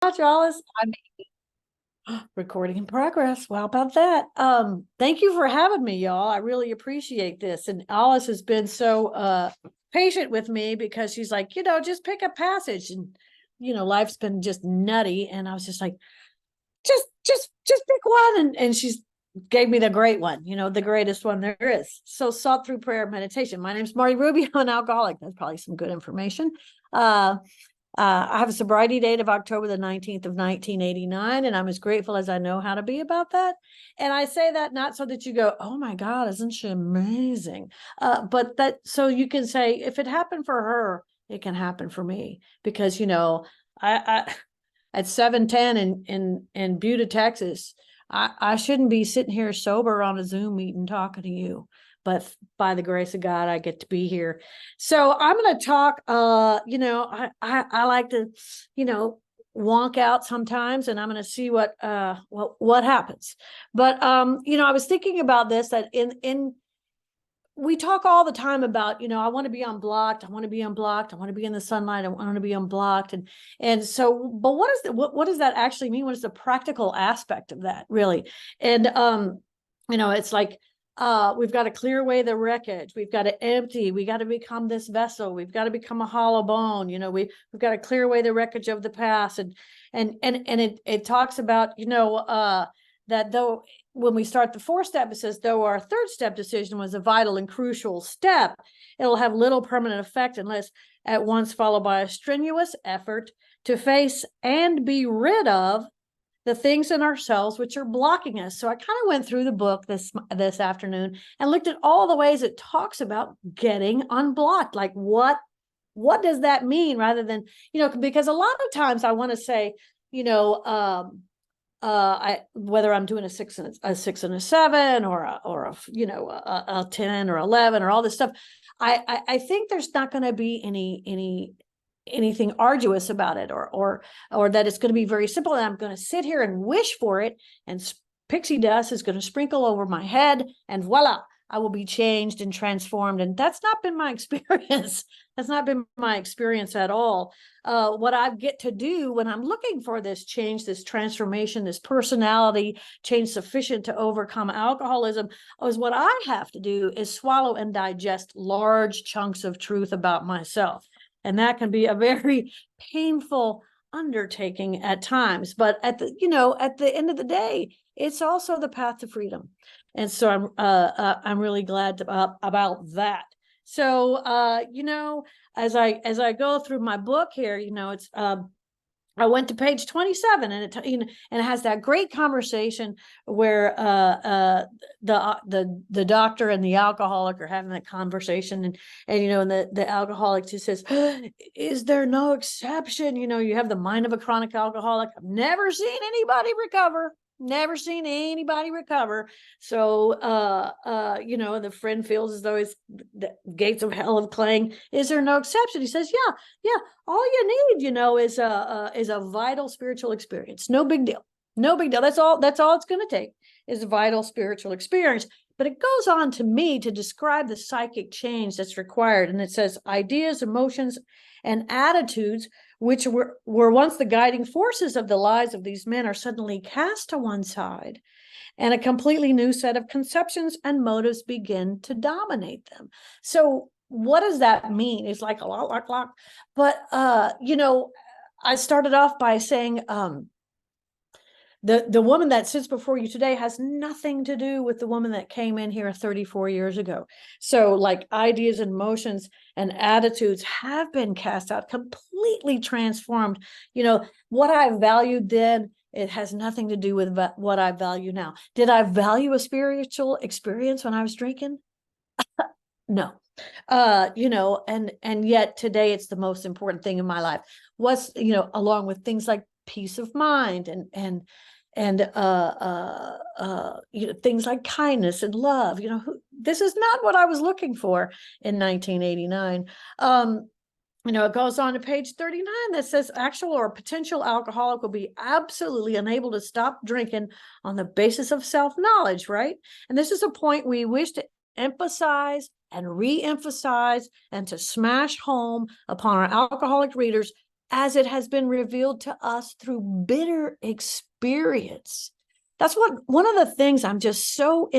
Alice. I'm recording in progress. Well, how about that? Thank you for having me, y'all. I really appreciate this. And Alice has been so patient with me because she's like, just pick a passage. And life's been just nutty. And I was just like, just pick one. And she's gave me the great one, the greatest one there is. So sought through prayer and meditation. My name's Marti Ruby. I'm an alcoholic. That's probably some good information. I have a sobriety date of October the 19th of 1989, and I'm as grateful as I know how to be about that. And I say that not so that you go, oh my God, isn't she amazing? But that so you can say, if it happened for her, it can happen for me. Because, I at 7:10 in Buda, Texas, I shouldn't be sitting here sober on a Zoom meeting talking to you. But by the grace of God, I get to be here. So I'm going to talk. I like to, wonk out sometimes, and I'm going to see what happens. But I was thinking about this, that in we talk all the time about, I want to be unblocked. I want to be unblocked. I want to be in the sunlight. I want to be unblocked. And so, but what does that actually mean? What is the practical aspect of that, really? And it's like, we've got to clear away the wreckage. We've got to empty. We got to become this vessel. We've got to become a hollow bone. We've got to clear away the wreckage of the past. And it talks about, that though when we start the fourth step, it says, though our third step decision was a vital and crucial step, it'll have little permanent effect unless at once followed by a strenuous effort to face and be rid of the things in ourselves which are blocking us. So I kind of went through the book this afternoon and looked at all the ways it talks about getting unblocked. Like what does that mean, rather than, because a lot of times I want to say, whether I'm doing a 6 and a 7 or a 10 or 11 or all this stuff, I think there's not going to be anything arduous about it, or that it's going to be very simple, and I'm going to sit here and wish for it, and pixie dust is going to sprinkle over my head, and voila, I will be changed and transformed. And that's not been my experience. That's not been my experience at all. What I get to do when I'm looking for this change, this transformation, this personality change sufficient to overcome alcoholism, is what I have to do is swallow and digest large chunks of truth about myself. And that can be a very painful undertaking at times. But at the end of the day, it's also the path to freedom. And so I'm really glad about that. So as I go through my book here, it's I went to page 27, and it has that great conversation where the doctor and the alcoholic are having that conversation, and the alcoholic just says, "Is there no exception? You have the mind of a chronic alcoholic. I've never seen anybody recover." Never seen anybody recover. So, the friend feels as though the gates of hell of Clang. Is there no exception? He says, yeah. All you need, is a vital spiritual experience. No big deal. No big deal. That's all it's going to take is a vital spiritual experience. But it goes on to me to describe the psychic change that's required. And it says ideas, emotions, and attitudes, which were once the guiding forces of the lives of these men, are suddenly cast to one side, and a completely new set of conceptions and motives begin to dominate them. So what does that mean? It's like a lot. But, I started off by saying, the woman that sits before you today has nothing to do with the woman that came in here 34 years ago. So like ideas and emotions and attitudes have been cast out, completely transformed. What I valued then, it has nothing to do with what I value now. Did I value a spiritual experience when I was drinking? No. And yet today it's the most important thing in my life. What's, along with things like peace of mind and things like kindness and love. This is not what I was looking for in 1989. It goes on to page 39 that says actual or potential alcoholic will be absolutely unable to stop drinking on the basis of self-knowledge, right? And this is a point we wish to emphasize and re-emphasize and to smash home upon our alcoholic readers as it has been revealed to us through bitter experience. That's one of the things I'm just so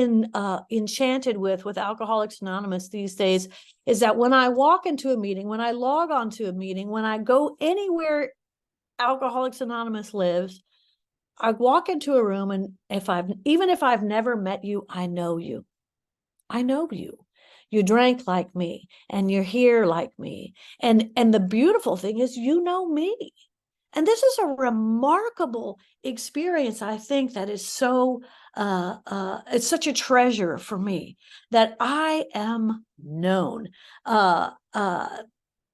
enchanted with Alcoholics Anonymous these days, is that when I walk into a meeting, when I log on to a meeting, when I go anywhere Alcoholics Anonymous lives, I walk into a room, and even if I've never met you, I know you. I know you. You drank like me, and you're here like me. And the beautiful thing is, you know me. And this is a remarkable experience, I think, that is so, it's such a treasure for me, that I am known. I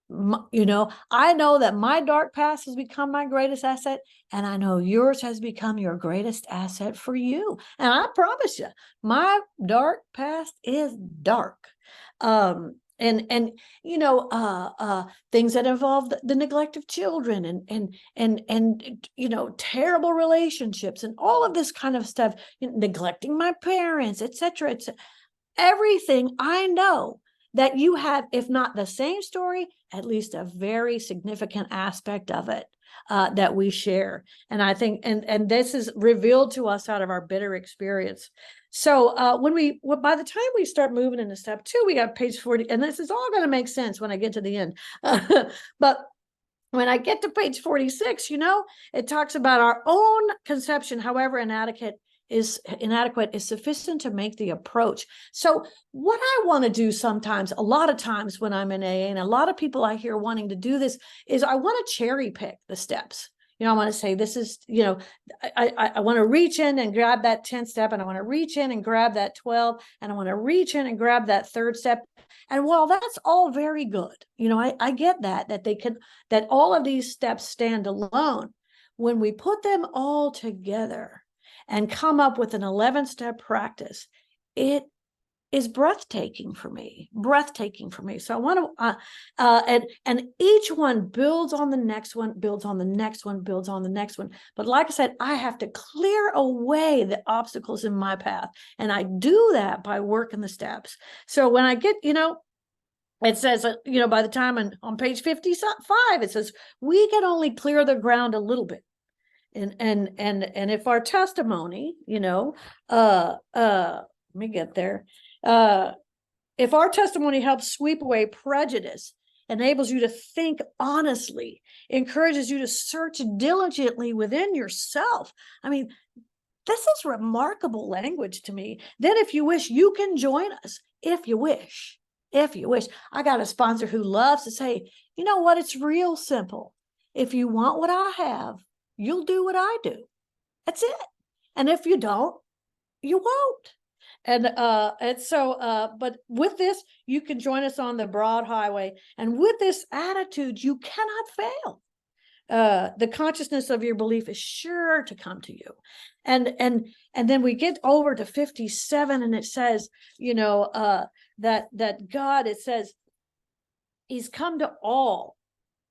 know that my dark past has become my greatest asset, and I know yours has become your greatest asset for you. And I promise you, my dark past is dark. And things that involve the neglect of children, and terrible relationships, and all of this kind of stuff, neglecting my parents, etc. etc. Everything, I know that you have, if not the same story, at least a very significant aspect of it that we share. And I think, and this is revealed to us out of our bitter experience. So by the time we start moving into step 2, we got page 40, and this is all going to make sense when I get to the end. But when I get to page 46, it talks about our own conception, however inadequate is sufficient to make the approach. So what I want to do sometimes, a lot of times when I'm in AA, and a lot of people I hear wanting to do this, is I want to cherry pick the steps. I want to say, this is, I want to reach in and grab that 10th step, and I want to reach in and grab that 12, and I want to reach in and grab that 3rd step. And while that's all very good, I get that all of these steps stand alone. When we put them all together and come up with an 11-step practice, it is breathtaking for me. So I want to, and each one builds on the next one, builds on the next one, builds on the next one. But like I said, I have to clear away the obstacles in my path. And I do that by working the steps. So when I get, it says, by the time on page 55, it says, we can only clear the ground a little bit. And if our testimony, let me get there. If our testimony helps sweep away prejudice, enables you to think honestly, encourages you to search diligently within yourself. I mean, this is remarkable language to me. Then if you wish, you can join us. If you wish. I got a sponsor who loves to say, you know what? It's real simple. If you want what I have, you'll do what I do. That's it. And if you don't, you won't. And so, but with this, you can join us on the broad highway. And with this attitude, you cannot fail. The consciousness of your belief is sure to come to you. And then we get over to 57, and it says, that God, it says, he's come to all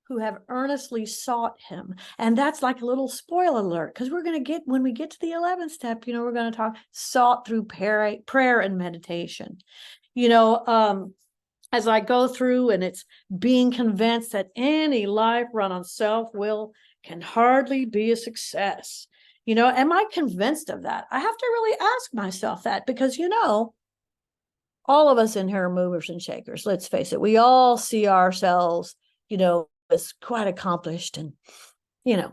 who have earnestly sought him. And that's like a little spoiler alert, because when we get to the 11th step, we're going to talk sought through prayer and meditation. As I go through, and it's being convinced that any life run on self-will can hardly be a success. Am I convinced of that? I have to really ask myself that, because, all of us in here are movers and shakers. Let's face it. We all see ourselves, as quite accomplished, and,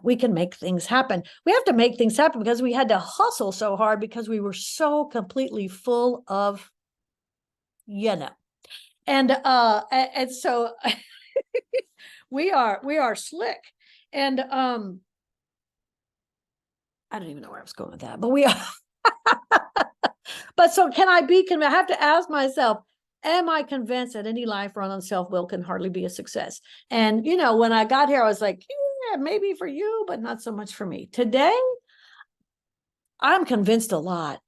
we can make things happen. We have to make things happen because we had to hustle so hard, because we were so completely full of, and so we are slick. And I don't even know where I was going with that, but we are. But so can I be convinced? I have to ask myself, am I convinced that any life run on self-will can hardly be a success? And, when I got here, I was like, yeah, maybe for you, but not so much for me. Today, I'm convinced a lot.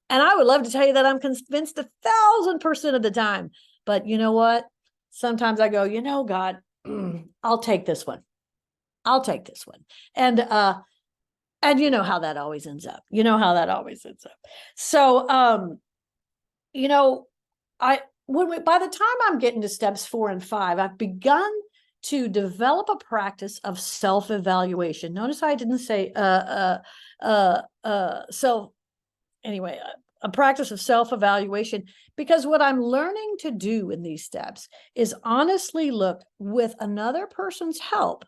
And I would love to tell you that I'm convinced 1,000% of the time. But you know what? Sometimes I go, God, I'll take this one. And you know how that always ends up. So, by the time I'm getting to steps 4 and 5, I've begun to develop a practice of self-evaluation. Notice I didn't say self, anyway, a practice of self-evaluation, because what I'm learning to do in these steps is honestly look with another person's help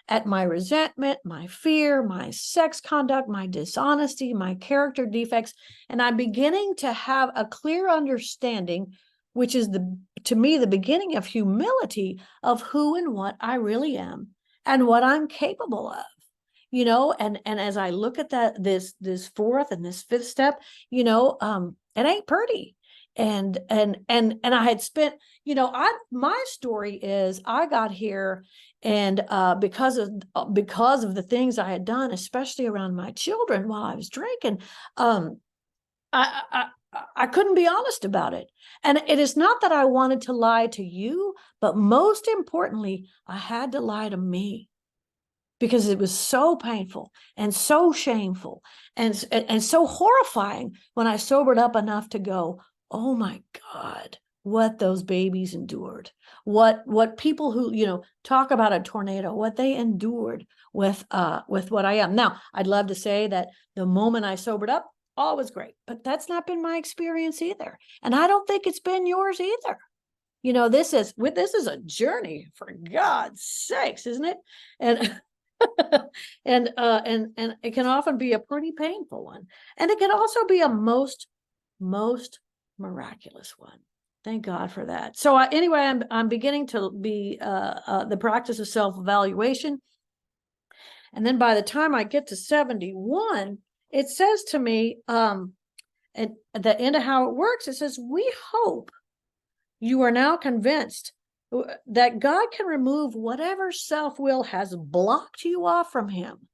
at my resentment, my fear, my sex conduct, my dishonesty, my character defects. And I'm beginning to have a clear understanding, which is to me, the beginning of humility of who and what I really am and what I'm capable of. And as I look at this fourth and this fifth step, it ain't pretty. And I had spent, my story is I got here, and because of the things I had done, especially around my children while I was drinking, I couldn't be honest about it. And it is not that I wanted to lie to you, but most importantly, I had to lie to me, because it was so painful and so shameful and so horrifying when I sobered up enough to go, oh my God, what those babies endured, what people who, talk about a tornado, what they endured with what I am. Now, I'd love to say that the moment I sobered up, all was great, but that's not been my experience either. And I don't think it's been yours either. This is a journey, for God's sakes, isn't it? And and it can often be a pretty painful one, and it can also be a most miraculous one. Thank God for that. So anyway, I'm beginning to be the practice of self-evaluation, and then by the time I get to 71, it says to me, at the end of how it works, it says, "We hope you are now convinced that God can remove whatever self-will has blocked you off from him."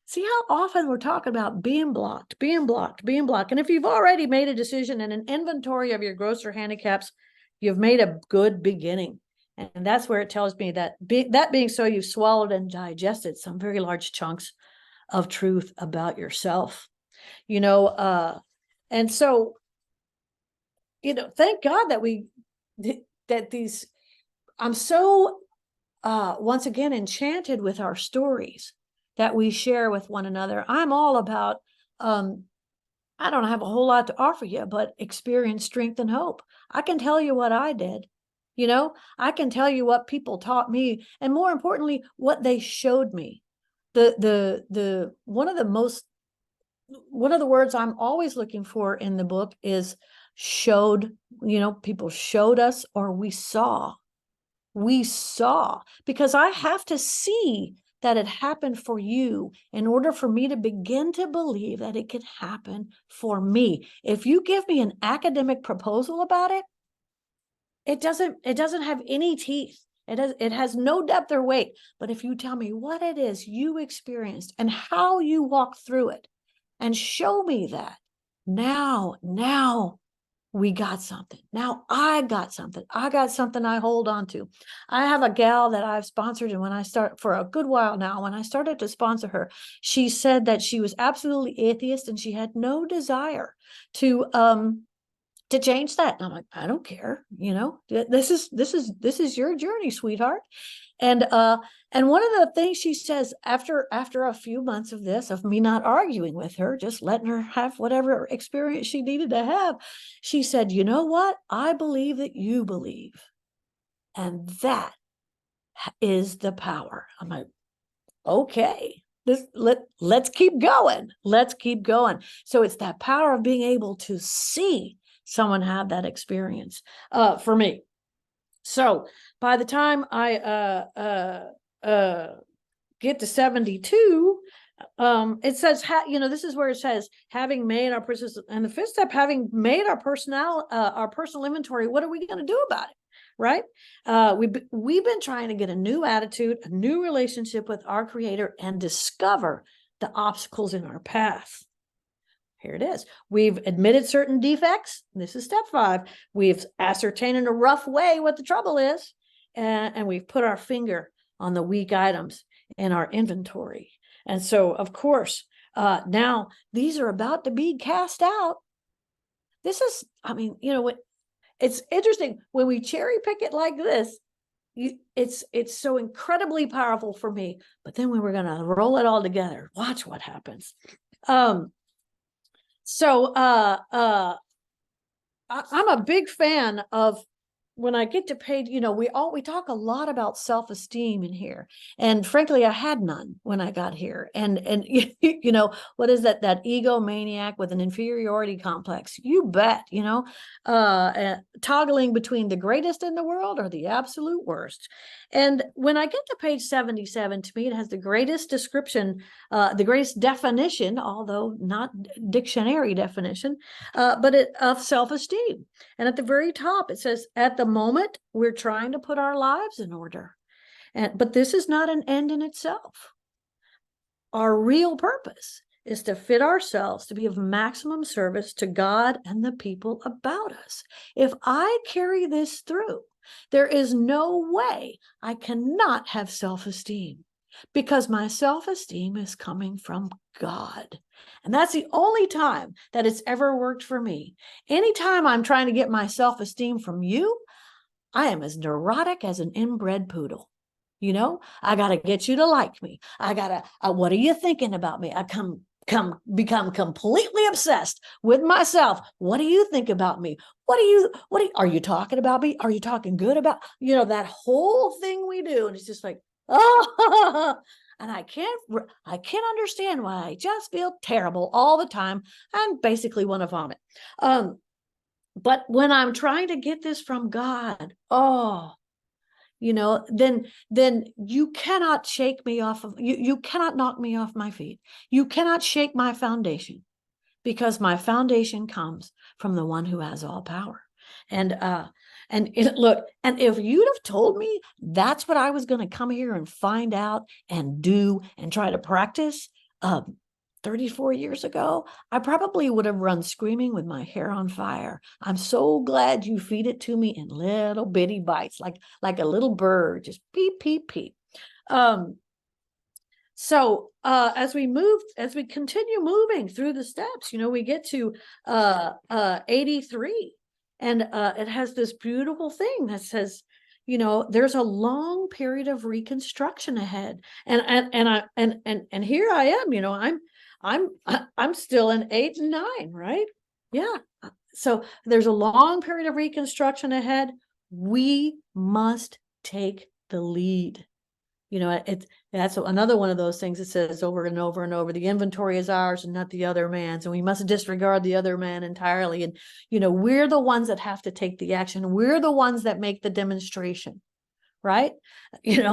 See how often we're talking about being blocked. And if you've already made a decision and an inventory of your grosser handicaps, you've made a good beginning. And that's where it tells me that that being so, you've swallowed and digested some very large chunks of truth about yourself. And so, thank God that these, I'm so once again enchanted with our stories that we share with one another. I'm all about, I don't have a whole lot to offer you, but experience, strength, and hope. I can tell you what I did. I can tell you what people taught me, and more importantly, what they showed me. One of the words I'm always looking for in the book is showed. People showed us, or we saw, because I have to see that it happened for you in order for me to begin to believe that it can happen for me. If you give me an academic proposal about it, it doesn't have any teeth. It has no depth or weight. But if you tell me what it is you experienced and how you walked through it, and show me that, now we got something. Now I got something. I hold on to. I have a gal that I've sponsored, and when I start for a good while now, when I started to sponsor her, she said that she was absolutely atheist and she had no desire to change that. And I'm like, I don't care. This is your journey, sweetheart. And one of the things she says after a few months of this, of me not arguing with her, just letting her have whatever experience she needed to have, she said, "You know what? I believe that you believe. And that is the power." I'm like, okay, let's keep going. Let's keep going. So it's that power of being able to see someone have that experience for me. So by the time I get to 72, it says, this is where it says, having made our personal, and the fifth step, having made our personal inventory, what are we going to do about it? Right? We've been trying to get a new attitude, a new relationship with our Creator, and discover the obstacles in our path. Here it is. We've admitted certain defects. This is step 5. We've ascertained in a rough way what the trouble is, and we've put our finger on the weak items in our inventory. And so, of course, now these are about to be cast out. This is, it's interesting when we cherry pick it like this. it's so incredibly powerful for me. But then we were going to roll it all together. Watch what happens. So I'm a big fan of, when I get to page, we talk a lot about self-esteem in here, and frankly, I had none when I got here. And what is that egomaniac with an inferiority complex? You bet. Toggling between the greatest in the world or the absolute worst. And when I get to page 77, to me, it has the greatest description, the greatest definition, although not dictionary definition, of self-esteem. And at the very top, it says, at the moment, we're trying to put our lives in order. But this is not an end in itself. Our real purpose is to fit ourselves to be of maximum service to God and the people about us. If I carry this through, there is no way I cannot have self-esteem, because my self-esteem is coming from God. And that's the only time that it's ever worked for me. Anytime I'm trying to get my self-esteem from you, I am as neurotic as an inbred poodle. I got to get you to like me. I got to, what are you thinking about me? I become completely obsessed with myself. What do you think about me? Are you talking about me? Are you talking good about, that whole thing we do? And it's just like, oh, and I can't understand why I just feel terrible all the time and basically want to vomit. But when I'm trying to get this from God, then you cannot shake me off of, you cannot knock me off my feet. You cannot shake my foundation, because my foundation comes from the one who has all power. Look, and if you'd have told me that's what I was going to come here and find out and do and try to practice 34 years ago, I probably would have run screaming with my hair on fire. I'm so glad you feed it to me in little bitty bites, like a little bird, just peep, peep, peep. So as we continue moving through the steps, we get to 83, and it has this beautiful thing that says, there's a long period of reconstruction ahead. And here I am, I'm still in 8 and 9, right? Yeah. So there's a long period of reconstruction ahead. We must take the lead. That's another one of those things that says over and over and over, the inventory is ours and not the other man's, and we must disregard the other man entirely. And, we're the ones that have to take the action. We're the ones that make the demonstration, right? And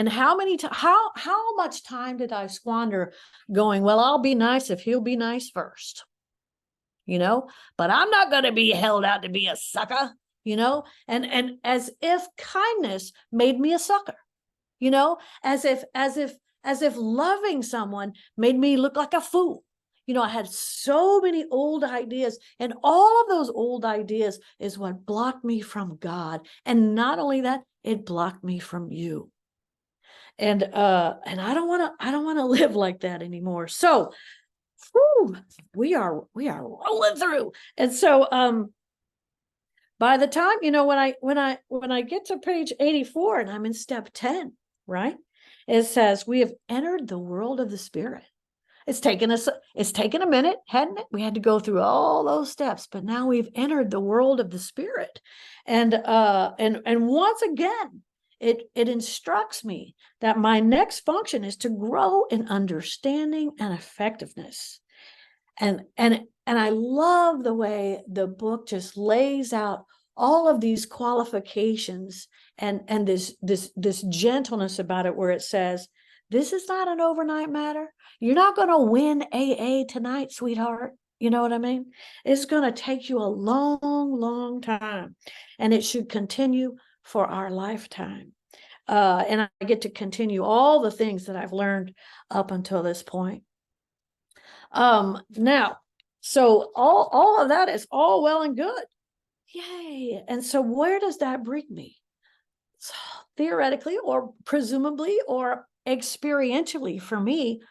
how much time did I squander going, well, I'll be nice if he'll be nice first, but I'm not going to be held out to be a sucker. And as if kindness made me a sucker, as if loving someone made me look like a fool. I had so many old ideas, and all of those old ideas is what blocked me from God. And not only that, it blocked me from you. And I don't want to live like that anymore. So we are rolling through. And so by the time, when I get to page 84 and I'm in step 10, right? It says, we have entered the world of the spirit. It's taken a minute, hadn't it? We had to go through all those steps, but now we've entered the world of the spirit. And once again, it instructs me that my next function is to grow in understanding and effectiveness. And I love the way the book just lays out all of these qualifications and this gentleness about it, where it says, this is not an overnight matter. You're not going to win AA tonight, sweetheart. You know what I mean? It's going to take you a long, long time, and it should continue for our lifetime. And I get to continue all the things that I've learned up until this point. Now, so all of that is all well and good. Yay. And so where does that bring me? So theoretically, or presumably, or experientially for me,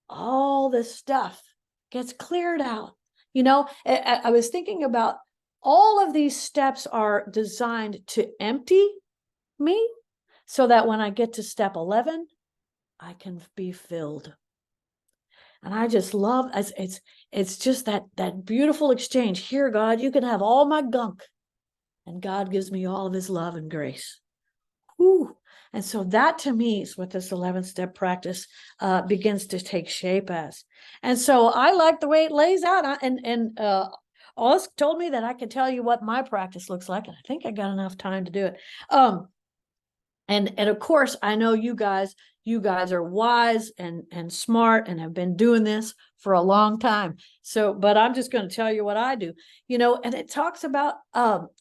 all this stuff gets cleared out. I was thinking about all of these steps are designed to empty me so that when I get to step 11, I can be filled. And I just love, it's just that beautiful exchange. Here, God, you can have all my gunk. And God gives me all of his love and grace. Whew. And so that to me is what this 11 step practice begins to take shape as. And so I like the way it lays out. And Alice told me that I could tell you what my practice looks like. And I think I got enough time to do it. And of course, I know you guys are wise and smart and have been doing this for a long time. So, but I'm just going to tell you what I do, and it talks about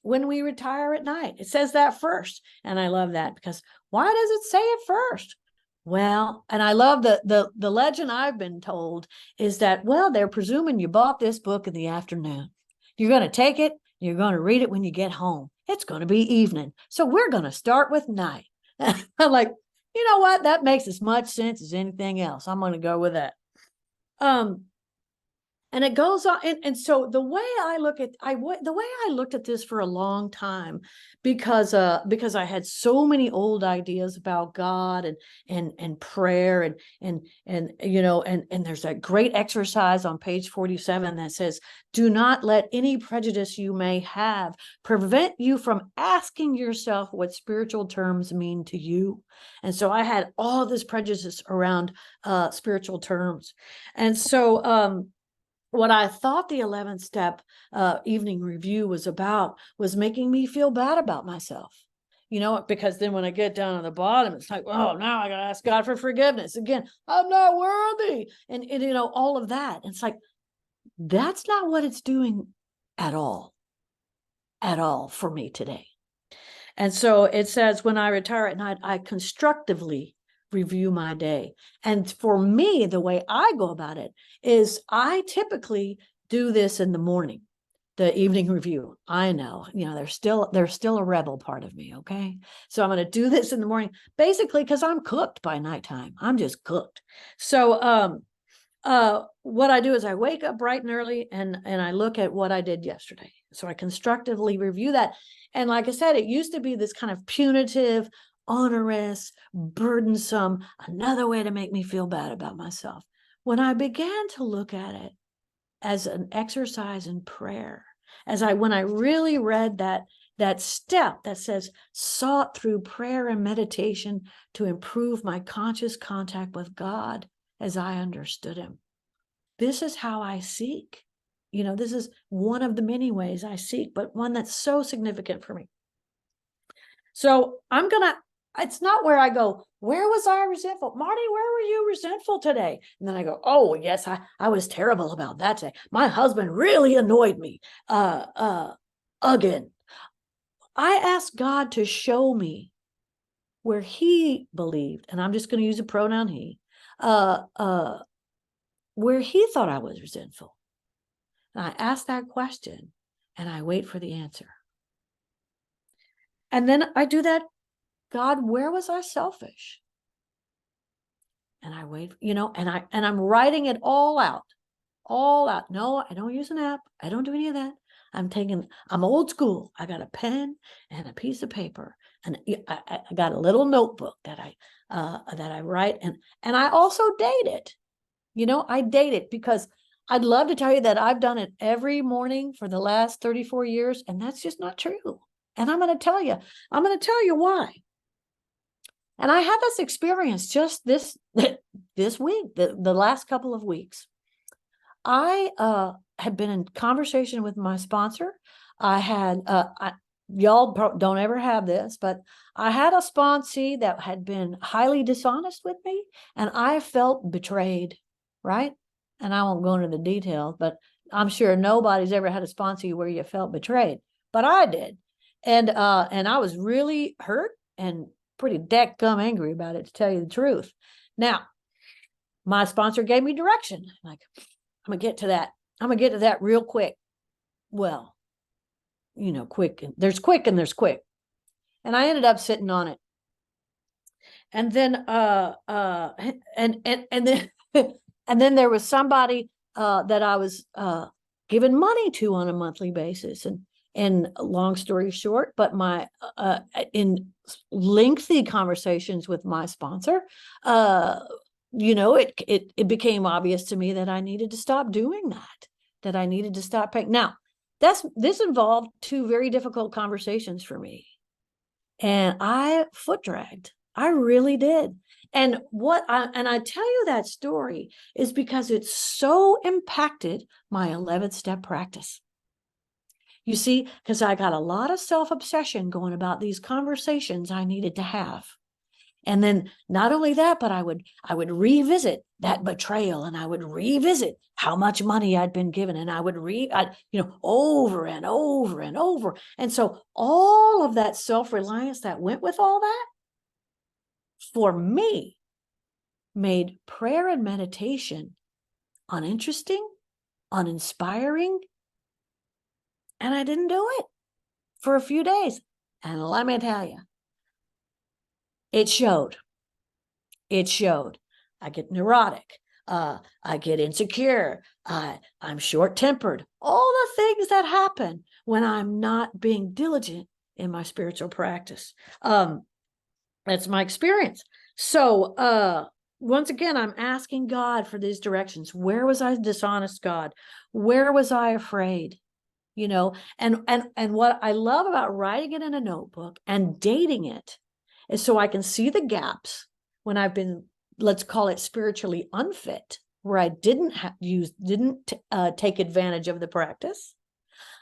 when we retire at night. It says that first. And I love that because why does it say it first? Well, and I love the legend I've been told is that, well, they're presuming you bought this book in the afternoon. You're going to take it. You're going to read it when you get home. It's going to be evening. So we're going to start with night. I'm like, you know what? That makes as much sense as anything else. I'm going to go with that. And it goes on. And so the way I looked at this for a long time, because I had so many old ideas about God and prayer and there's that great exercise on page 47 that says, do not let any prejudice you may have prevent you from asking yourself what spiritual terms mean to you. And so I had all this prejudice around spiritual terms. And so what I thought the 11th step evening review was about was making me feel bad about myself, because then when I get down to the bottom, it's like, oh, now I got to ask God for forgiveness again. I'm not worthy. And all of that. And it's like, that's not what it's doing at all for me today. And so it says, when I retire at night, I constructively review my day. And for me, the way I go about it is I typically do this in the morning, the evening review. I know, there's still a rebel part of me. Okay. So I'm going to do this in the morning, basically because I'm cooked by nighttime. I'm just cooked. So, what I do is I wake up bright and early and I look at what I did yesterday. So I constructively review that. And like I said, it used to be this kind of punitive, onerous, burdensome, another way to make me feel bad about myself. When I began to look at it as an exercise in prayer, when I really read that step that says, sought through prayer and meditation to improve my conscious contact with God as I understood him. This is how I seek. This is one of the many ways I seek, but one that's so significant for me. So it's not where I go, where was I resentful? Marty, where were you resentful today? And then I go, oh, yes, I was terrible about that today. My husband really annoyed me again. I asked God to show me where he believed, and I'm just going to use the pronoun he, where he thought I was resentful. And I ask that question and I wait for the answer. And then I do that. God, where was I selfish? And I wait, and I'm writing it all out. No, I don't use an app. I don't do any of that. I'm old school. I got a pen and a piece of paper, and I got a little notebook that I write, and I also date it. I date it because I'd love to tell you that I've done it every morning for the last 34 years, and that's just not true. And I'm going to tell you why. And I had this experience just this week, the last couple of weeks. I had been in conversation with my sponsor. I had, y'all don't ever have this, but I had a sponsee that had been highly dishonest with me, and I felt betrayed, right? And I won't go into the details, but I'm sure nobody's ever had a sponsee where you felt betrayed, but I did. And I was really hurt and pretty dadgum angry about it, to tell you the truth. Now, my sponsor gave me direction. Like, I'm going to get to that. I'm going to get to that real quick. Well, quick. There's quick and there's quick. And I ended up sitting on it. And then, and then, and then there was somebody that I was giving money to on a monthly basis. And long story short, but in lengthy conversations with my sponsor, it became obvious to me that I needed to stop doing that I needed to stop paying. Now, this involved two very difficult conversations for me. And I foot dragged. I really did. And I tell you that story is because it so impacted my 11th step practice. You see, because I got a lot of self-obsession going about these conversations I needed to have. And then not only that, but I would revisit that betrayal, and I would revisit how much money I'd been given, and I would over and over and over. And so all of that self-reliance that went with all that, for me, made prayer and meditation uninteresting, uninspiring, and I didn't do it for a few days. And let me tell you, it showed. It showed. I get neurotic. I get insecure. I'm short-tempered. All the things that happen when I'm not being diligent in my spiritual practice. That's my experience. So once again, I'm asking God for these directions. Where was I dishonest, God? Where was I afraid? And what I love about writing it in a notebook and dating it is so I can see the gaps when I've been, let's call it, spiritually unfit, where I didn't take advantage of the practice.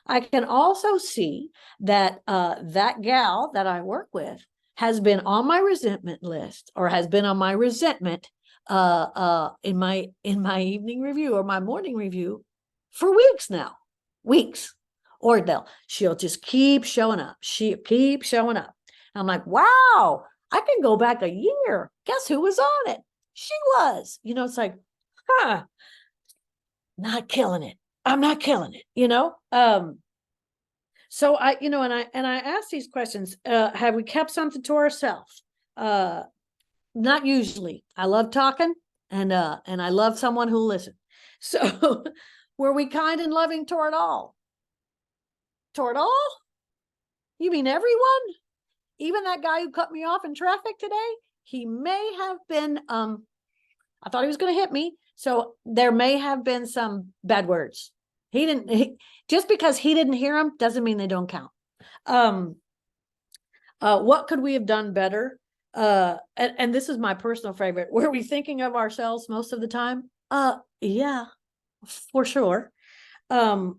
I can also see that that gal that I work with has been on my resentment list, or has been on my resentment in my evening review or my morning review for weeks now, weeks. Or she'll just keep showing up. She keeps showing up. And I'm like, wow, I can go back a year. Guess who was on it? She was. It's like, not killing it. I'm not killing it. So I ask these questions. Have we kept something to ourselves? Not usually. I love talking, and I love someone who'll listen. So were we kind and loving toward all? Toward all? You mean everyone? Even that guy who cut me off in traffic today? He may have been, I thought he was going to hit me. So there may have been some bad words. Just because he didn't hear them doesn't mean they don't count. What could we have done better? And this is my personal favorite. Were we thinking of ourselves most of the time? Yeah, for sure. Or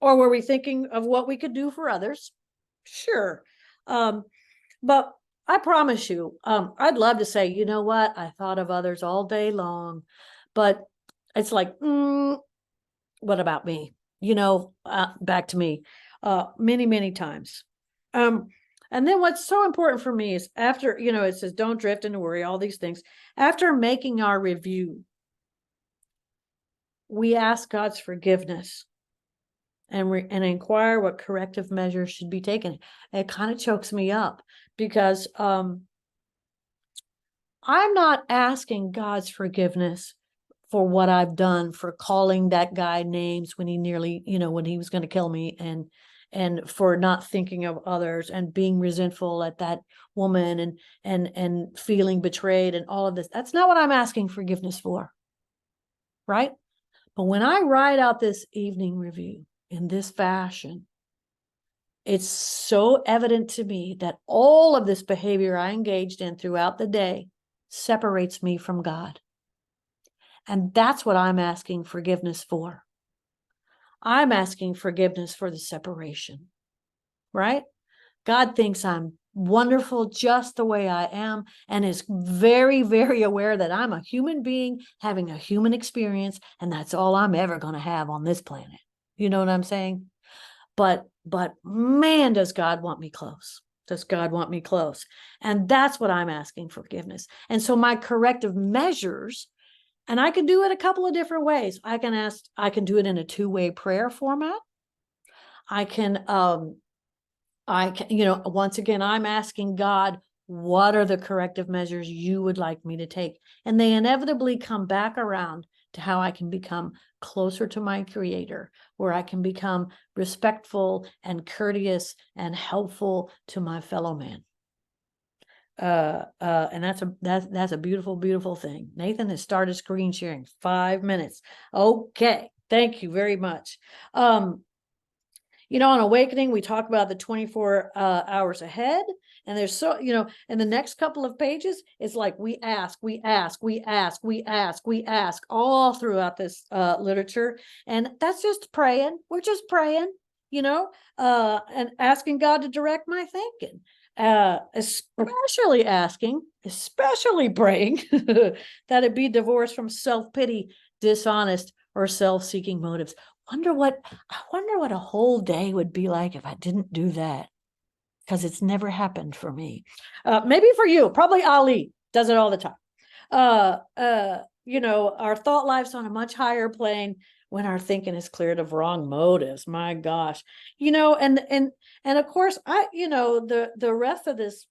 were we thinking of what we could do for others? Sure. But I promise you, I'd love to say, you know what? I thought of others all day long, but it's like, what about me? Back to me, many, many times. And then what's so important for me is after, it says, don't drift into worry, all these things. After making our review, we ask God's forgiveness and inquire what corrective measures should be taken. It kind of chokes me up because I'm not asking God's forgiveness for what I've done, for calling that guy names when he nearly, when he was going to kill me, and for not thinking of others and being resentful at that woman and feeling betrayed and all of this. That's not what I'm asking forgiveness for, right? But when I write out this evening review in this fashion, it's so evident to me that all of this behavior I engaged in throughout the day separates me from God. And that's what I'm asking forgiveness for. I'm asking forgiveness for the separation, right? God thinks I'm wonderful just the way I am, and is very, very aware that I'm a human being having a human experience, and that's all I'm ever going to have on this planet. You know what I'm saying? But man, does God want me close. Does God want me close? And that's what I'm asking forgiveness. And so my corrective measures, and I can do it a couple of different ways. I can do it in a two-way prayer format. I can, once again, I'm asking God, What are the corrective measures you would like me to take? And they inevitably come back around to how I can become closer to my Creator, where I can become respectful and courteous and helpful to my fellow man. And that's a beautiful, beautiful thing. Nathan has started screen sharing 5 minutes. Okay, thank you very much. On Awakening, we talk about the 24 hours ahead. And there's in the next couple of pages, it's like we ask all throughout this literature. And that's just praying. We're just praying, and asking God to direct my thinking. Especially praying that it be divorced from self-pity, dishonest, or self-seeking motives. I wonder what a whole day would be like if I didn't do that, because it's never happened for me. Maybe for you, probably Ali does it all the time. Our thought life's on a much higher plane when our thinking is cleared of wrong motives. My gosh, and of course, the rest of this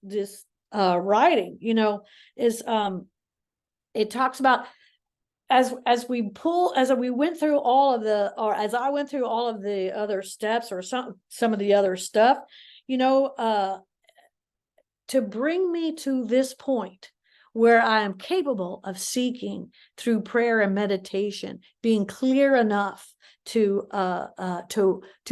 writing, is it talks about as we went through all of as I went through all of the other steps, or some of the other stuff, to bring me to this point where I am capable of seeking through prayer and meditation, being clear enough to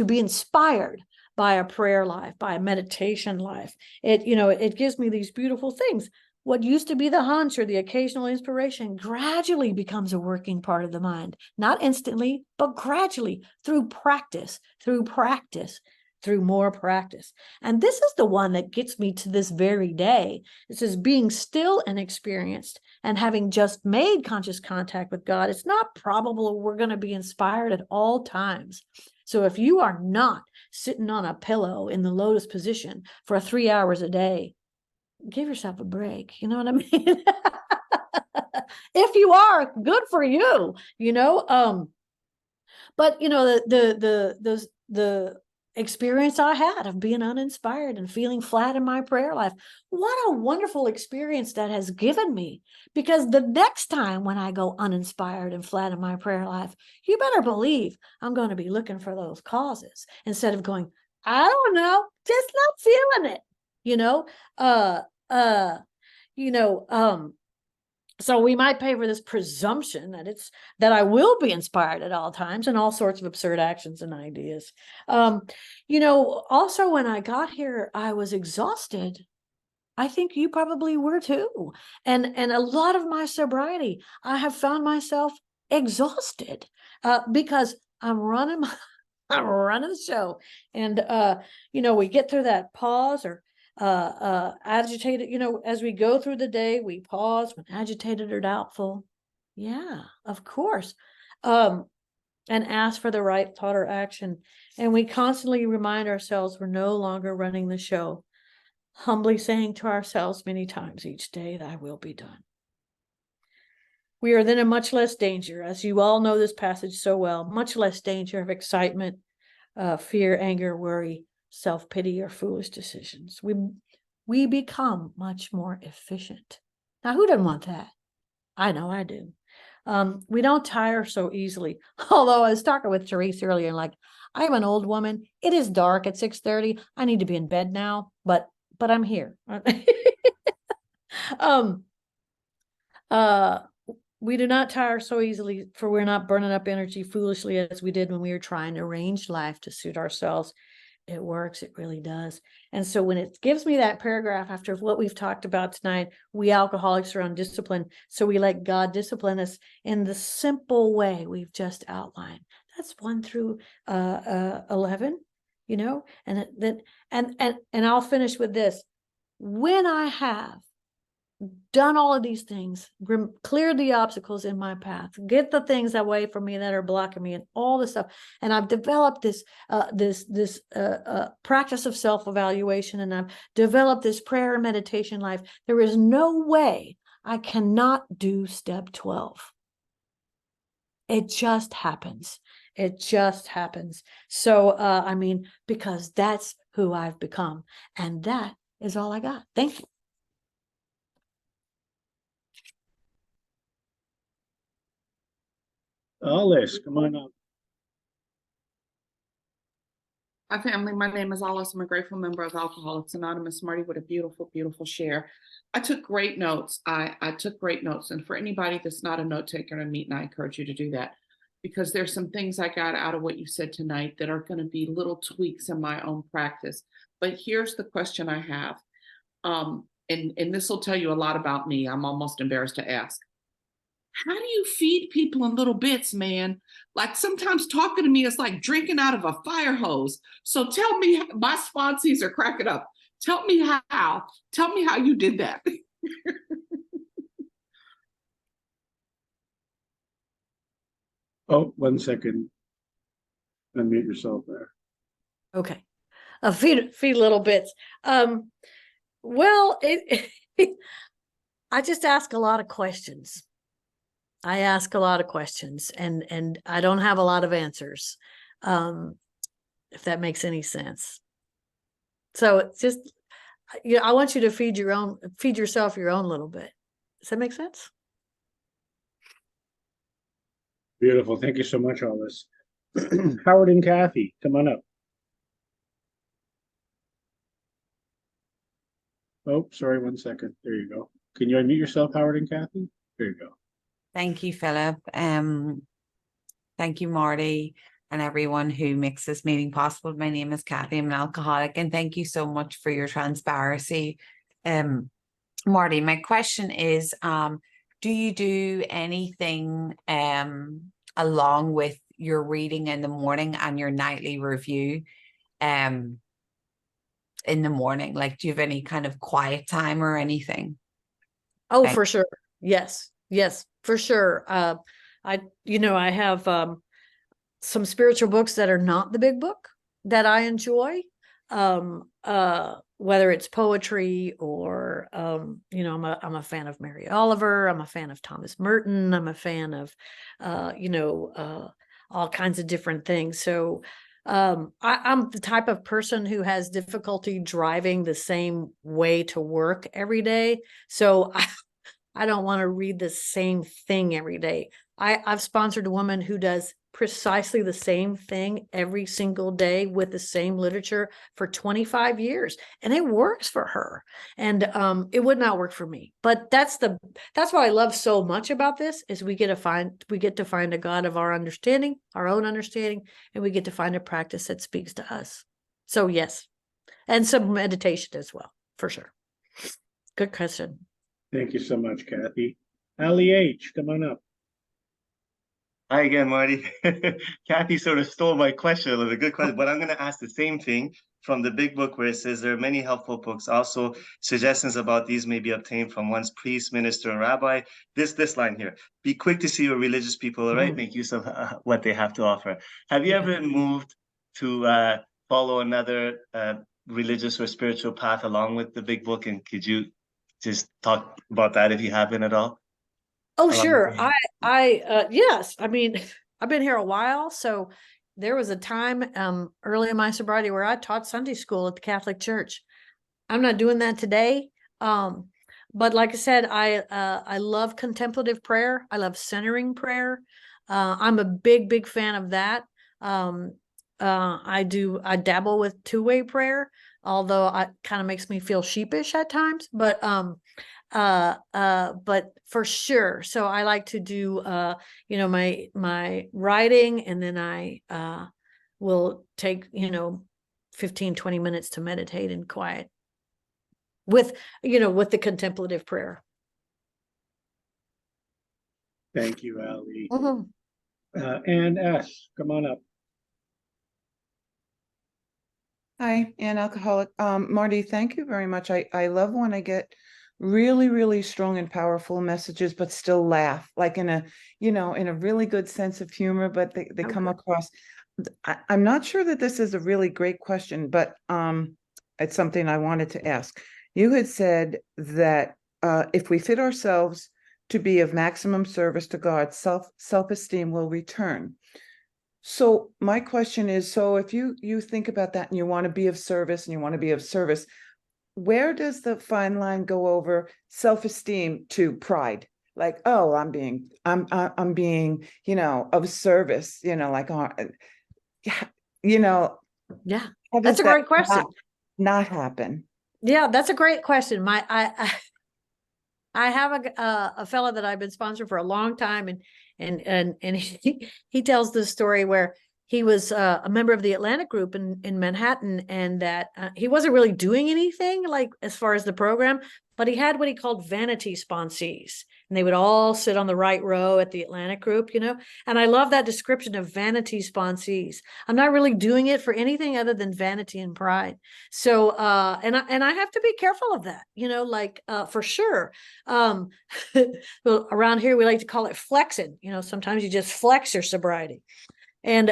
be inspired by a prayer life, by a meditation life. It gives me these beautiful things. What used to be the hunch or the occasional inspiration gradually becomes a working part of the mind, not instantly, but gradually through practice, through more practice. And this is the one that gets me to this very day. It says, being still and experienced and having just made conscious contact with God, it's not probable we're going to be inspired at all times. So if you are not sitting on a pillow in the lotus position for 3 hours a day, give yourself a break. You know what I mean? If you are, good for you, but the experience I had of being uninspired and feeling flat in my prayer life, what a wonderful experience that has given me. Because the next time when I go uninspired and flat in my prayer life, you better believe I'm going to be looking for those causes instead of going, I don't know, just not feeling it, so we might pay for this presumption that I will be inspired at all times and all sorts of absurd actions and ideas. Also when I got here, I was exhausted. I think you probably were too. And a lot of my sobriety, I have found myself exhausted because I'm running the show. And we get through that pause or agitated, as we go through the day, we pause when agitated or doubtful. Yeah, of course. And ask for the right thought or action. And we constantly remind ourselves we're no longer running the show, humbly saying to ourselves many times each day, thy will be done. We are then in much less danger, as you all know this passage so well, much less danger of excitement, fear, anger, worry, self-pity, or foolish decisions. We become much more efficient. Now, who doesn't want that? I know I do. We don't tire so easily. Although I was talking with Therese earlier, like, I'm an old woman. It is dark at 6:30. I need to be in bed now, but I'm here. We do not tire so easily, for we're not burning up energy foolishly as we did when we were trying to arrange life to suit ourselves. It works. It really does. And so when it gives me that paragraph after what we've talked about tonight, we alcoholics are undisciplined, so we let God discipline us in the simple way we've just outlined. That's 1 through 11, and I'll finish with this. When I have done all of these things, cleared the obstacles in my path, get the things away from me that are blocking me, and all this stuff, and I've developed this practice of self-evaluation, and I've developed this prayer and meditation life, there is no way I cannot do step 12. It just happens. So because that's who I've become, and that is all I got. Thank you. Alice, come on up. Hi, family. My name is Alice. I'm a grateful member of Alcoholics Anonymous. Marty, what a beautiful, beautiful share. I took great notes. I took great notes. And for anybody that's not a note taker in a meeting, I encourage you to do that, because there's some things I got out of what you said tonight that are going to be little tweaks in my own practice. But here's the question I have. And this will tell you a lot about me. I'm almost embarrassed to ask. How do you feed people in little bits, man? Like, sometimes talking to me is like drinking out of a fire hose. So tell me, my sponsees are cracking up. Tell me how. Tell me how you did that. Oh, 1 second. Unmute yourself there. Okay. Feed little bits. Well, I just ask a lot of questions. I ask a lot of questions, and I don't have a lot of answers, if that makes any sense. So it's just, I want you to feed yourself your own little bit. Does that make sense? Beautiful. Thank you so much, Alice. Howard and Kathy, come on up. Oh, sorry, 1 second. There you go. Can you unmute yourself, Howard and Kathy? There you go. Thank you, Philip. Thank you, Marty, and everyone who makes this meeting possible. My name is Kathy. I'm an alcoholic, and thank you so much for your transparency. Marty, my question is, do you do anything along with your reading in the morning and your nightly review in the morning? Like, do you have any kind of quiet time or anything? Oh, for sure. Yes, for sure. I have some spiritual books that are not the big book that I enjoy. Whether it's poetry or I'm a fan of Mary Oliver. I'm a fan of Thomas Merton. I'm a fan of all kinds of different things. So I'm the type of person who has difficulty driving the same way to work every day. So I don't want to read the same thing every day. I've sponsored a woman who does precisely the same thing every single day with the same literature for 25 years, and it works for her. And it would not work for me. But that's what I love so much about this, is we get to find a God of our understanding, our own understanding, and we get to find a practice that speaks to us. So yes, and some meditation as well, for sure. Good question. Thank you so much, Kathy. Ali H, come on up. Hi again, Marty. Kathy sort of stole my question a little bit. Good question, but I'm going to ask the same thing from the big book, where it says there are many helpful books. Also, suggestions about these may be obtained from one's priest, minister, or rabbi. This line here: be quick to see what religious people are right. Make use of what they have to offer. Have you ever moved to follow another religious or spiritual path along with the big book? And could you just talk about that if you haven't at all? Oh, sure. Yes. I mean, I've been here a while, so there was a time early in my sobriety where I taught Sunday school at the Catholic Church. I'm not doing that today. But like I said, I love contemplative prayer. I love centering prayer. I'm a big fan of that. I dabble with two-way prayer, although it kind of makes me feel sheepish at times, but for sure. So I like to do my writing, and then I will take 15-20 minutes to meditate in quiet with the contemplative prayer. Thank you, Ali. And S, come on up. Hi, Ann Alcoholic. Marty, thank you very much. I love when I get really strong and powerful messages, but still laugh, like in a really good sense of humor, but they come across. I'm not sure that this is a really great question, but it's something I wanted to ask. You had said that if we fit ourselves to be of maximum service to God, self-esteem will return. So my question is, so if you think about that and you want to be of service, where does the fine line go over self-esteem to pride? like, oh, I'm being, you know, of service, you know, like, you know, Yeah, how that's does a that great question. not happen? Yeah, that's a great question. I have a fellow that I've been sponsored for a long time, and he tells this story where he was a member of the Atlantic group in Manhattan, and that he wasn't really doing anything like as far as the program, but he had what he called vanity sponsees, and they would all sit on the right row at the Atlantic group, you know. And I love that description of vanity sponsees. I'm not really doing it for anything other than vanity and pride. So and I have to be careful of that, you know, like for sure. Well, around here we like to call it flexing, you know. Sometimes you just flex your sobriety. And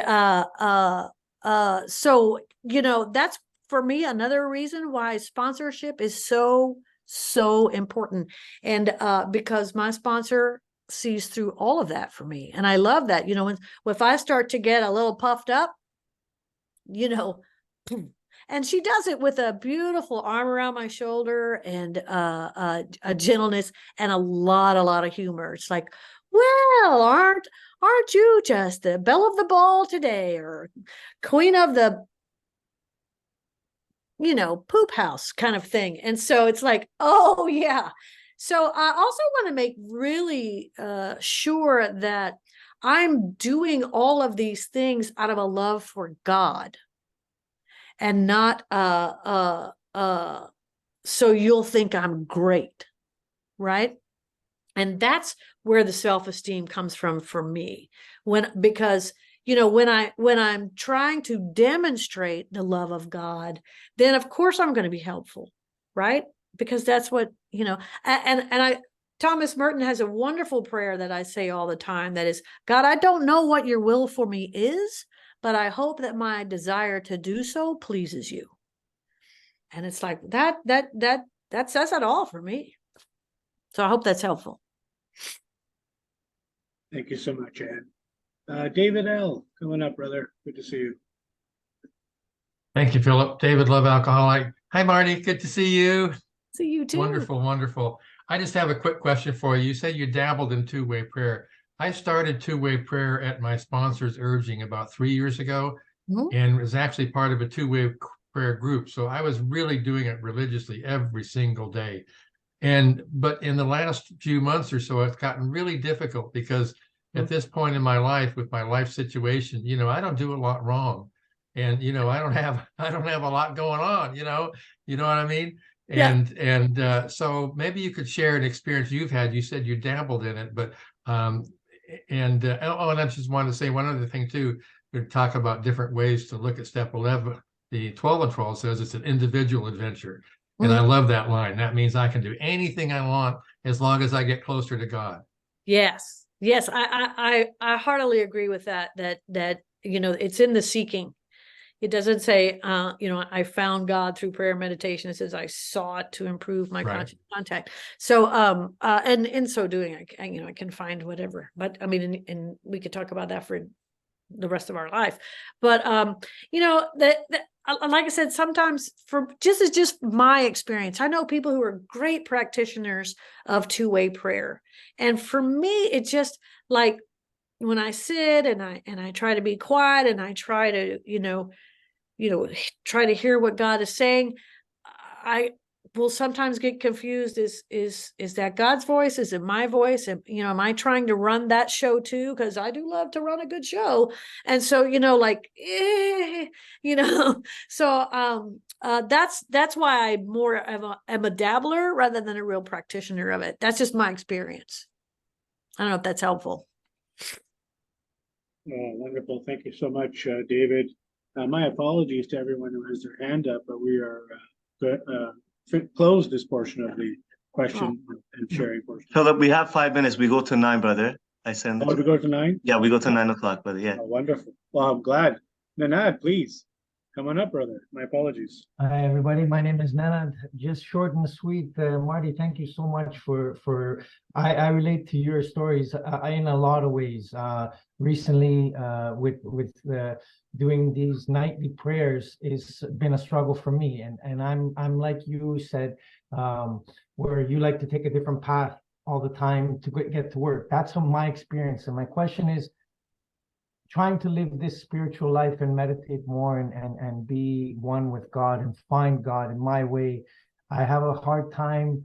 so, you know, that's for me another reason why sponsorship is so important. And because my sponsor sees through all of that for me, and I love that. You know, if I start to get a little puffed up, you know, and she does it with a beautiful arm around my shoulder, and a gentleness, and a lot of humor. It's like, well, aren't you just the belle of the ball today, or queen of the, you know, poop house kind of thing? And so it's like, oh yeah. So I also want to make really sure that I'm doing all of these things out of a love for God, and not so you'll think I'm great, right? And that's where the self-esteem comes from for me. Because you know, when I'm trying to demonstrate the love of God, then of course I'm going to be helpful, right? Because that's what, you know. And Thomas Merton has a wonderful prayer that I say all the time, that is, God, I don't know what your will for me is, but I hope that my desire to do so pleases you. And it's like that says it all for me. So I hope that's helpful. Thank you so much, Ann. David L., coming up, brother. Good to see you. Thank you, Philip. David, Love Alcoholic. Hi, Marty. Good to see you. See you too. Wonderful, wonderful. I just have a quick question for you. You said you dabbled in two-way prayer. I started two-way prayer at my sponsor's urging about 3 years ago, and was actually part of a two-way prayer group. So I was really doing it religiously every single day. But in the last few months or so, it's gotten really difficult because at this point in my life, with my life situation, you know, I don't do a lot wrong. And, you know, I don't have a lot going on, you know what I mean? And so maybe you could share an experience you've had. You said you dabbled in it, but and I just wanted to say one other thing too. We talk about different ways to look at step 11. The 12 and 12 says it's an individual adventure. And I love that line. That means I can do anything I want as long as I get closer to God. Yes. I heartily agree with that, you know, it's in the seeking. It doesn't say, you know, I found God through prayer and meditation. It says I sought to improve my conscious contact. So, and in so doing, I can find whatever. But I mean, and we could talk about that for the rest of our life. But you know, that like I said, sometimes is just my experience. I know people who are great practitioners of two-way prayer, and for me, it's just like when I sit and I try to be quiet, and I try to try to hear what God is saying, I will sometimes get confused. Is that God's voice? Is it my voice? And, you know, am I trying to run that show too? Because I do love to run a good show. And so, you know, like, so that's why I more am a dabbler rather than a real practitioner of it. That's just my experience. I don't know if that's helpful. Wonderful. Thank you so much, David. My apologies to everyone who has their hand up, but we are close this portion of the question and sharing portion. Philip, we have 5 minutes. We go to 9, brother. I send it. Oh, we go to 9? Yeah, we go to 9 o'clock, brother. Yeah. Oh, wonderful. Well, I'm glad. Nanad, please. Come on up, brother. My apologies. Hi, everybody. My name is Nanad. Just short and sweet. Marty, thank you so much I relate to your stories in a lot of ways. Recently, with doing these nightly prayers, it's been a struggle for me. And I'm like you said, where you like to take a different path all the time to get to work. That's my experience. And my question is, trying to live this spiritual life and meditate more and be one with God and find God in my way. I have a hard time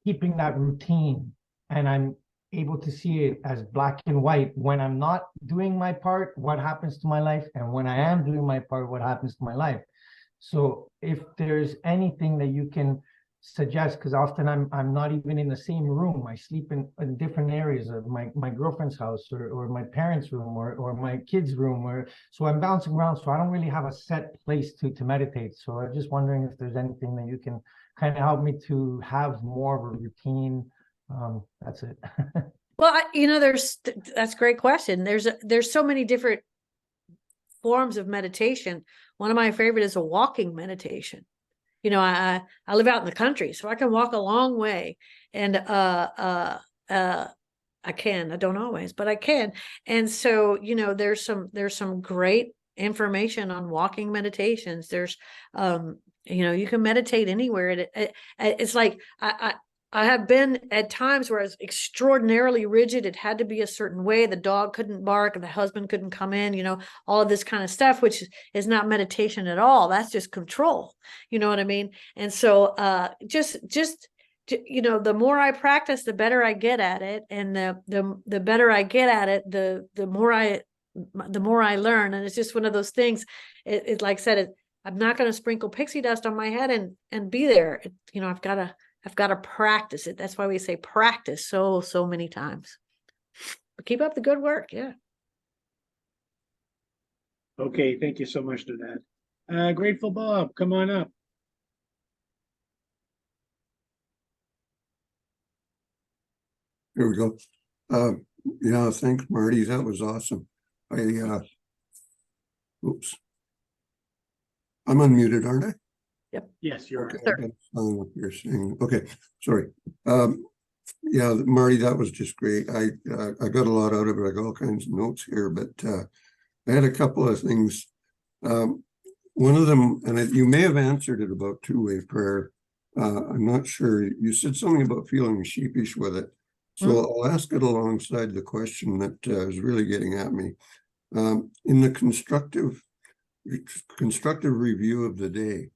keeping that routine, and I'm able to see it as black and white. When I'm not doing my part, what happens to my life? And when I am doing my part, what happens to my life? So if there's anything that you can suggest, because often I'm not even in the same room. I sleep in different areas of my girlfriend's house or my parents' room or my kids' room, or so I'm bouncing around. So I don't really have a set place to meditate. So I'm just wondering if there's anything that you can kind of help me to have more of a routine. That's it. Well, that's a great question. There's so many different forms of meditation. One of my favorite is a walking meditation. I live out in the country, so I can walk a long way, and I don't always, but I can. And so, there's some great information on walking meditations. There's, you can meditate anywhere. It's like, I have been at times where I was extraordinarily rigid. It had to be a certain way. The dog couldn't bark and the husband couldn't come in, all of this kind of stuff, which is not meditation at all. That's just control. You know what I mean? And so the more I practice, the better I get at it. And the better I get at it, the more I learn. And it's just one of those things. It like I said, I'm not going to sprinkle pixie dust on my head and be there. I've got to practice it. That's why we say practice so many times. But keep up the good work. Yeah. Okay, thank you so much to that. Grateful Bob, come on up. Here we go. Yeah, thanks, Marty. That was awesome. Oops. I'm unmuted, aren't I? Yep. Yes, you're Okay, right. I got what you're saying. Okay, sorry. Yeah, Marty, that was just great. I got a lot out of it. I got all kinds of notes here, but I had a couple of things. One of them, and you may have answered it about two-way prayer. I'm not sure. You said something about feeling sheepish with it. So I'll ask it alongside the question that is really getting at me. In the constructive review of the day,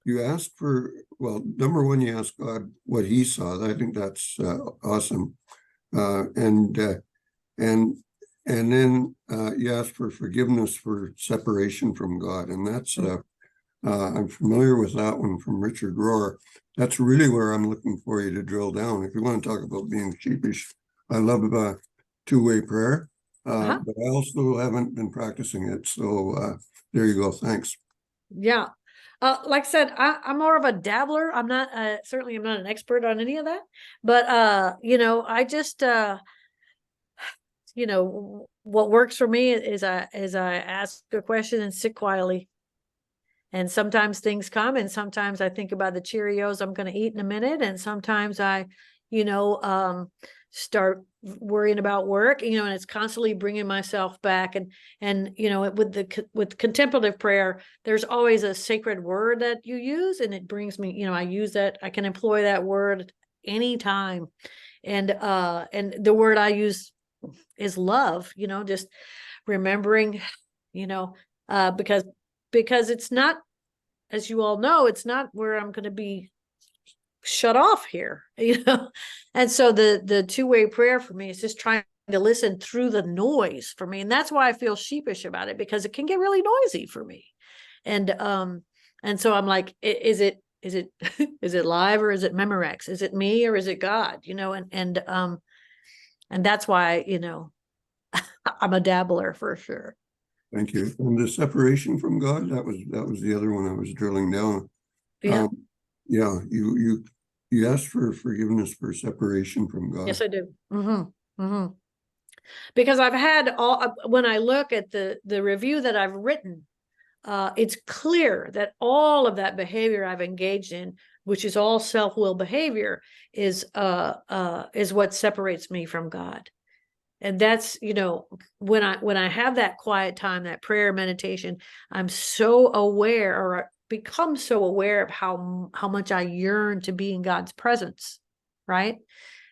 you asked for, well, number one, you asked God what he saw. I think that's awesome. And then you asked for forgiveness for separation from God. And that's, I'm familiar with that one from Richard Rohr. That's really where I'm looking for you to drill down. If you want to talk about being sheepish, I love two-way prayer, but I also haven't been practicing it. So there you go. Thanks. Yeah. Like I said, I'm more of a dabbler. I'm not, certainly I'm not an expert on any of that, but, I just, what works for me is I ask a question and sit quietly. And sometimes things come, and sometimes I think about the Cheerios I'm going to eat in a minute. And sometimes I, start worrying about work, and it's constantly bringing myself back. And with contemplative prayer, there's always a sacred word that you use, and it brings me, I use that. I can employ that word anytime. And the word I use is love, just remembering, because it's not, as you all know, it's not where I'm going to be shut off here, And so the two-way prayer for me is just trying to listen through the noise for me. And that's why I feel sheepish about it, because it can get really noisy for me. And so I'm like, is it live, or is it Memorex? Is it me, or is it God? And that's why, I'm a dabbler for sure. Thank you. And the separation from God, that was the other one I was drilling down. Yeah. Yeah, you asked for forgiveness for separation from God. Yes, I do. Because I've had when I look at the review that I've written, it's clear that all of that behavior I've engaged in, which is all self-will behavior, is what separates me from God. And that's, when I have that quiet time, that prayer meditation, I'm so aware, or become so aware of how much I yearn to be in God's presence, right?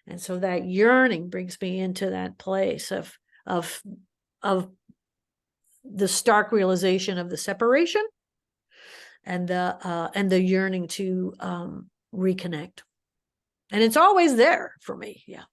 And so that yearning brings me into that place of the stark realization of the separation and the yearning to reconnect. And it's always there for me. Yeah.